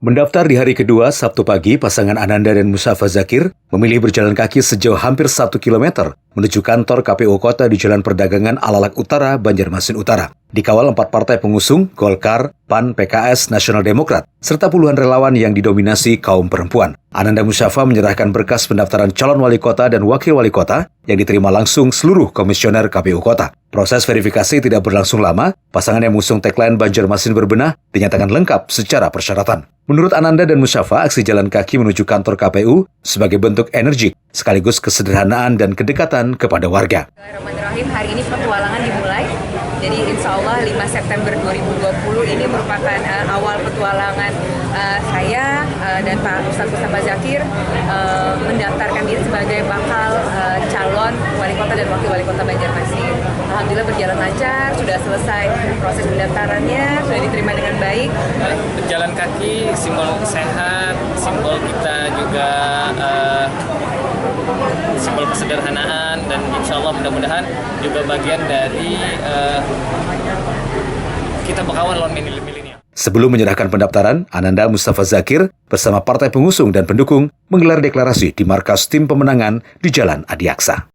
Mendaftar di hari kedua, Sabtu pagi, pasangan Ananda dan Mustafa Zakir memilih berjalan kaki sejauh hampir 1 kilometer menuju kantor KPU Kota di Jalan Perdagangan Alalak Utara, Banjarmasin Utara. Dikawal 4 partai pengusung, Golkar, PAN, PKS, Nasional Demokrat, serta puluhan relawan yang didominasi kaum perempuan. Ananda Mustafa menyerahkan berkas pendaftaran calon wali kota dan wakil wali kota yang diterima langsung seluruh komisioner KPU Kota. Proses verifikasi tidak berlangsung lama, pasangan yang mengusung tagline Banjarmasin Berbenah dinyatakan lengkap secara persyaratan. Menurut Ananda dan Mustafa, aksi jalan kaki menuju kantor KPU sebagai bentuk energik, sekaligus kesederhanaan dan kedekatan kepada warga. Bismillahirrahmanirrahim, hari ini petualangan dimulai. Jadi insya Allah 5 September 2020 ini merupakan awal petualangan saya dan Pak Ustadz Mustafa Zakir mendaftarkan diri sebagai bakal calon wali kota dan wakil wali kota Banjarmasin. Alhamdulillah berjalan lancar, sudah selesai proses pendaftarannya, sudah diterima dengan baik. Berjalan kaki, simbol sehat, simbol kita juga simbol kesederhanaan, dan insya Allah mudah-mudahan juga bagian dari kita berkawan lawan milenial. Sebelum menyerahkan pendaftaran, Ananda Mustafa Zakir bersama partai pengusung dan pendukung menggelar deklarasi di markas tim pemenangan di Jalan Adiaksa.